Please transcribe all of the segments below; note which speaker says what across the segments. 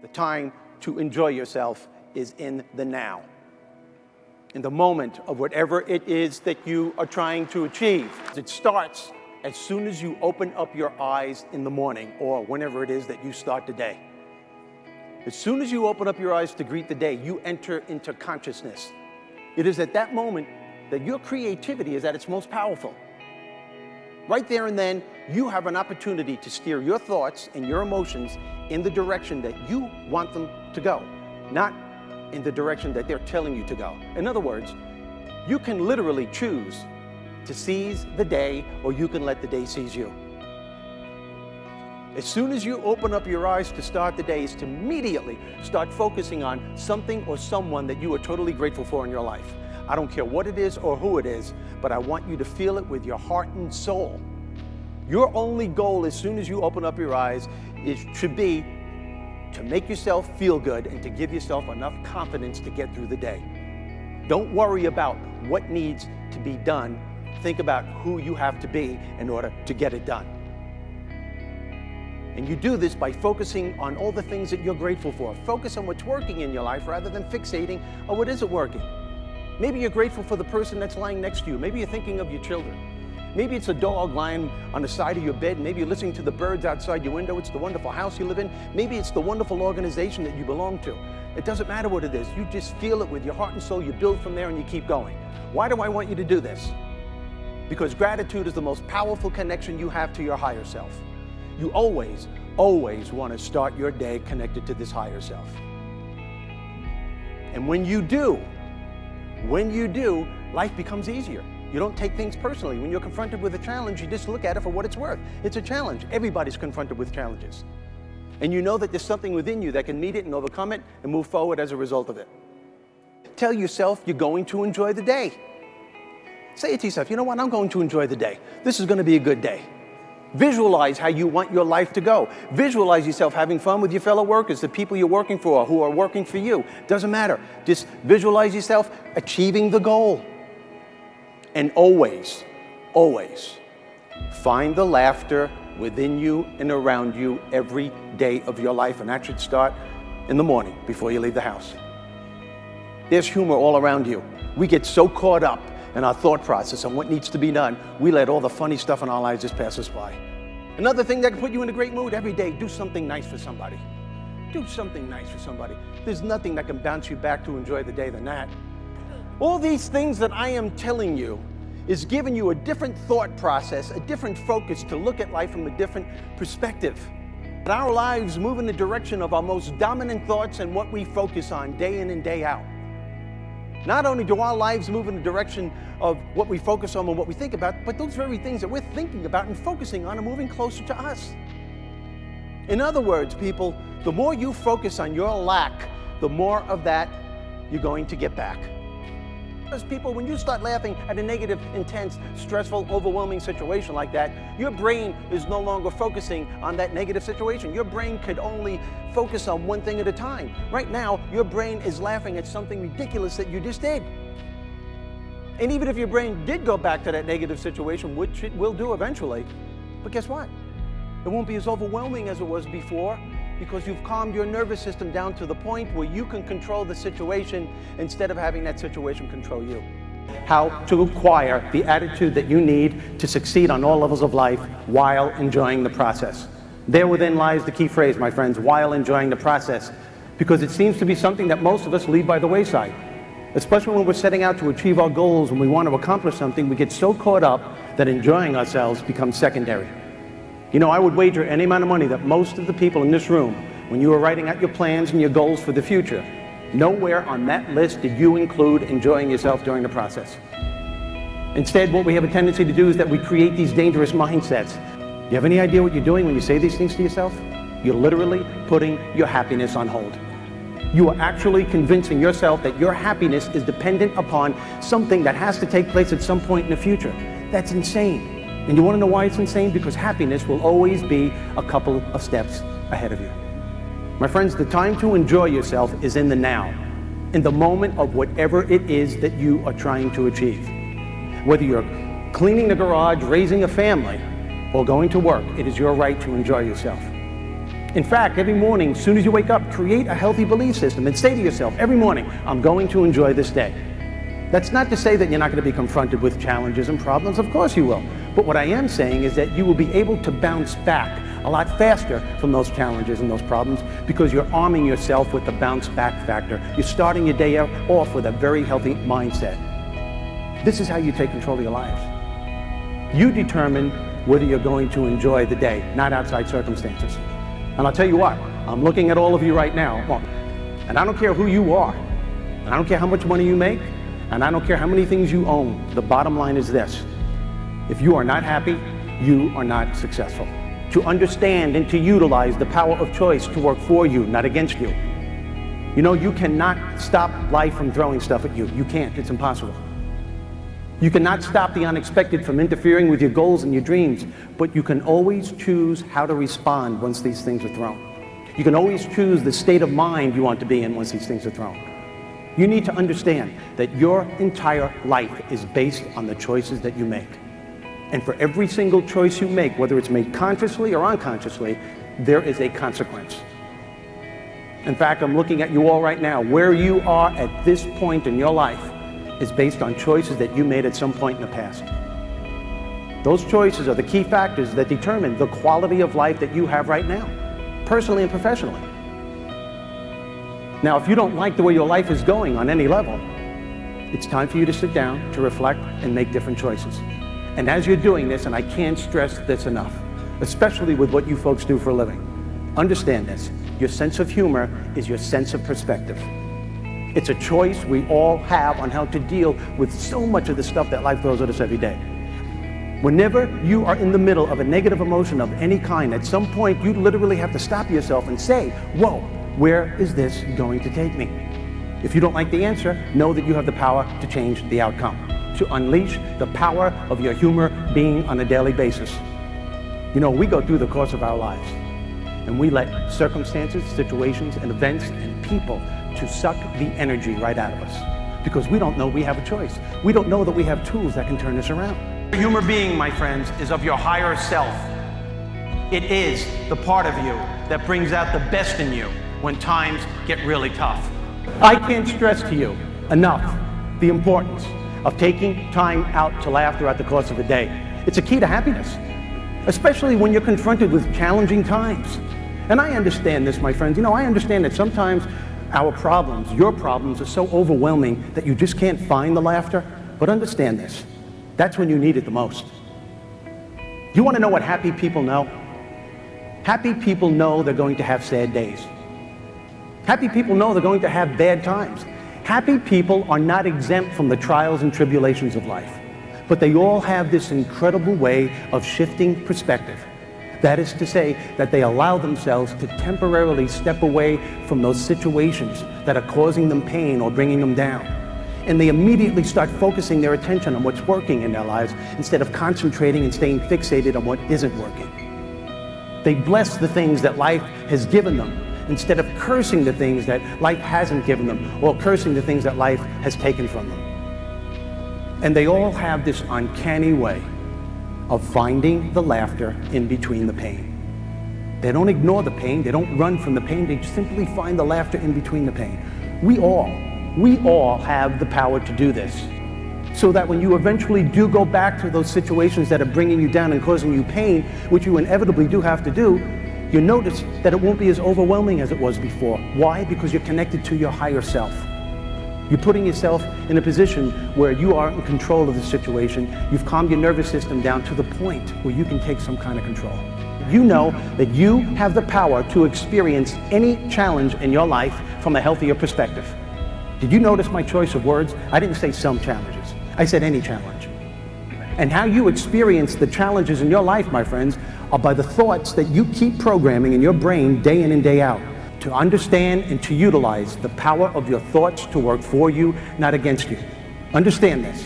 Speaker 1: The time to enjoy yourself is in the now, in the moment of whatever it is that you are trying to achieve. It starts as soon as you open up your eyes in the morning or whenever it is that you start the day. As soon as you open up your eyes to greet the day, you enter into consciousness. It is at that moment that your creativity is at its most powerful. Right there and then, you have an opportunity to steer your thoughts and your emotions in the direction that you want them to go, not in the direction that they're telling you to go. In other words, you can literally choose to seize the day, or you can let the day seize you. As soon as you open up your eyes to start the day, is to immediately start focusing on something or someone that you are totally grateful for in your life. I don't care what it is or who it is, but I want you to feel it with your heart and soul. Your only goal as soon as you open up your eyes should be to make yourself feel good and to give yourself enough confidence to get through the day. Don't worry about what needs to be done. Think about who you have to be in order to get it done. And you do this by focusing on all the things that you're grateful for. Focus on what's working in your life rather than fixating on what isn't working. Maybe you're grateful for the person that's lying next to you. Maybe you're thinking of your children. Maybe it's a dog lying on the side of your bed. Maybe you're listening to the birds outside your window. It's the wonderful house you live in. Maybe it's the wonderful organization that you belong to. It doesn't matter what it is. You just feel it with your heart and soul. You build from there and you keep going. Why do I want you to do this? Because gratitude is the most powerful connection you have to your higher self. You always, always want to start your day connected to this higher self. And when you do, life becomes easier. You don't take things personally. When you're confronted with a challenge, you just look at it for what it's worth. It's a challenge. Everybody's confronted with challenges. And you know that there's something within you that can meet it and overcome it and move forward as a result of it. Tell yourself you're going to enjoy the day. Say it to yourself, you know what, I'm going to enjoy the day. This is going to be a good day. Visualize how you want your life to go. Visualize yourself having fun with your fellow workers, the people you're working for, who are working for you. Doesn't matter. Just visualize yourself achieving the goal. And always, always find the laughter within you and around you every day of your life. And that should start in the morning before you leave the house. There's humor all around you. We get so caught up in our thought process on what needs to be done, we let all the funny stuff in our lives just pass us by. Another thing that can put you in a great mood every day, do something nice for somebody. Do something nice for somebody. There's nothing that can bounce you back to enjoy the day than that. All these things that I am telling you is giving you a different thought process, a different focus to look at life from a different perspective. Our lives move in the direction of our most dominant thoughts and what we focus on day in and day out. Not only do our lives move in the direction of what we focus on and what we think about, but those very things that we're thinking about and focusing on are moving closer to us. In other words, people, the more you focus on your lack, the more of that you're going to get back. Because people, when you start laughing at a negative, intense, stressful, overwhelming situation like that, your brain is no longer focusing on that negative situation. Your brain could only focus on one thing at a time. Right now, your brain is laughing at something ridiculous that you just did. And even if your brain did go back to that negative situation, which it will do eventually, but guess what? It won't be as overwhelming as it was before, because you've calmed your nervous system down to the point where you can control the situation instead of having that situation control you. How to acquire the attitude that you need to succeed on all levels of life while enjoying the process. There within lies the key phrase, my friends, while enjoying the process, because it seems to be something that most of us leave by the wayside. Especially when we're setting out to achieve our goals and we want to accomplish something, we get so caught up that enjoying ourselves becomes secondary. You know, I would wager any amount of money that most of the people in this room, when you were writing out your plans and your goals for the future, nowhere on that list did you include enjoying yourself during the process. Instead, what we have a tendency to do is that we create these dangerous mindsets. You have any idea what you're doing when you say these things to yourself? You're literally putting your happiness on hold. You are actually convincing yourself that your happiness is dependent upon something that has to take place at some point in the future. That's insane. And you want to know why it's insane? Because happiness will always be a couple of steps ahead of you. My friends, the time to enjoy yourself is in the now, in the moment of whatever it is that you are trying to achieve. Whether you're cleaning the garage, raising a family, or going to work, it is your right to enjoy yourself. In fact, every morning, as soon as you wake up, create a healthy belief system and say to yourself every morning, I'm going to enjoy this day. That's not to say that you're not going to be confronted with challenges and problems. Of course you will. But what I am saying is that you will be able to bounce back a lot faster from those challenges and those problems because you're arming yourself with the bounce back factor. You're starting your day off with a very healthy mindset. This is how you take control of your lives. You determine whether you're going to enjoy the day, not outside circumstances. And I'll tell you what, I'm looking at all of you right now, and I don't care who you are, and I don't care how much money you make, and I don't care how many things you own. The bottom line is this: if you are not happy, you are not successful. To understand and to utilize the power of choice to work for you, not against you. You know, you cannot stop life from throwing stuff at you. You can't, it's impossible. You cannot stop the unexpected from interfering with your goals and your dreams, but you can always choose how to respond once these things are thrown. You can always choose the state of mind you want to be in once these things are thrown. You need to understand that your entire life is based on the choices that you make. And for every single choice you make, whether it's made consciously or unconsciously, there is a consequence. In fact, I'm looking at you all right now. Where you are at this point in your life is based on choices that you made at some point in the past. Those choices are the key factors that determine the quality of life that you have right now, personally and professionally. Now, if you don't like the way your life is going on any level, it's time for you to sit down, to reflect, and make different choices. And as you're doing this, and I can't stress this enough, especially with what you folks do for a living, understand this: your sense of humor is your sense of perspective. It's a choice we all have on how to deal with so much of the stuff that life throws at us every day. Whenever you are in the middle of a negative emotion of any kind, at some point you literally have to stop yourself and say, whoa, where is this going to take me? If you don't like the answer, know that you have the power to change the outcome, to unleash the power of your humor being on a daily basis. You know, we go through the course of our lives, and we let circumstances, situations, and events and people to suck the energy right out of us because we don't know we have a choice. We don't know that we have tools that can turn this around. The humor being, my friends, is of your higher self. It is the part of you that brings out the best in you when times get really tough. I can't stress to you enough the importance of taking time out to laugh throughout the course of a day. It's a key to happiness, especially when you're confronted with challenging times. And I understand this, my friends. You know, I understand that sometimes our problems, your problems, are so overwhelming that you just can't find the laughter. But understand this: that's when you need it the most. You want to know what happy people know? Happy people know they're going to have sad days. Happy people know they're going to have bad times. Happy people are not exempt from the trials and tribulations of life, but they all have this incredible way of shifting perspective. That is to say that they allow themselves to temporarily step away from those situations that are causing them pain or bringing them down. And they immediately start focusing their attention on what's working in their lives instead of concentrating and staying fixated on what isn't working. They bless the things that life has given them instead of cursing the things that life hasn't given them or cursing the things that life has taken from them. And they all have this uncanny way of finding the laughter in between the pain. They don't ignore the pain, they don't run from the pain, they simply find the laughter in between the pain. We all have the power to do this, so that when you eventually do go back to those situations that are bringing you down and causing you pain, which you inevitably do have to do, you notice that it won't be as overwhelming as it was before. Why? Because you're connected to your higher self. You're putting yourself in a position where you are in control of the situation. You've calmed your nervous system down to the point where you can take some kind of control. You know that you have the power to experience any challenge in your life from a healthier perspective. Did you notice my choice of words? I didn't say some challenges. I said any challenge. And how you experience the challenges in your life, my friends, are by the thoughts that you keep programming in your brain day in and day out. To understand and to utilize the power of your thoughts to work for you, not against you. Understand this.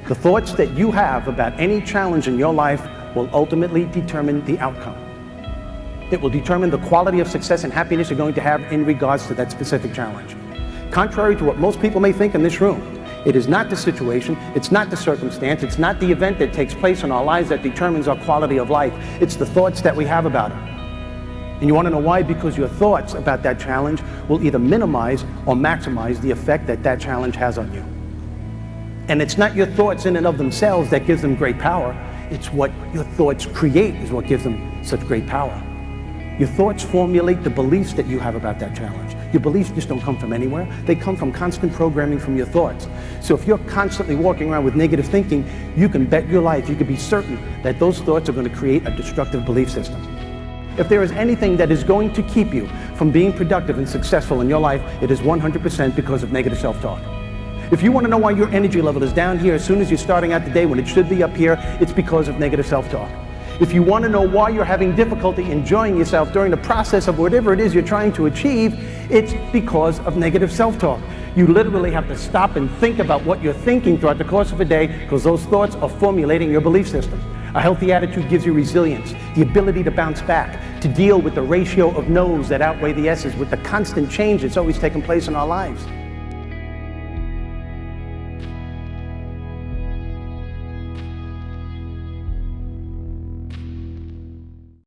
Speaker 1: The thoughts that you have about any challenge in your life will ultimately determine the outcome. It will determine the quality of success and happiness you're going to have in regards to that specific challenge. Contrary to what most people may think in this room, it is not the situation, it's not the circumstance, it's not the event that takes place in our lives that determines our quality of life. It's the thoughts that we have about it. And you want to know why? Because your thoughts about that challenge will either minimize or maximize the effect that that challenge has on you. And it's not your thoughts in and of themselves that gives them great power. It's what your thoughts create is what gives them such great power. Your thoughts formulate the beliefs that you have about that challenge. Your beliefs just don't come from anywhere. They come from constant programming from your thoughts. So if you're constantly walking around with negative thinking, you can bet your life, you can be certain that those thoughts are going to create a destructive belief system. If there is anything that is going to keep you from being productive and successful in your life, it is 100% because of negative self-talk. If you want to know why your energy level is down here as soon as you're starting out the day when it should be up here, it's because of negative self-talk. If you want to know why you're having difficulty enjoying yourself during the process of whatever it is you're trying to achieve, it's because of negative self-talk. You literally have to stop and think about what you're thinking throughout the course of a day, because those thoughts are formulating your belief system. A healthy attitude gives you resilience, the ability to bounce back, to deal with the ratio of no's that outweigh the S's, with the constant change that's always taking place in our lives.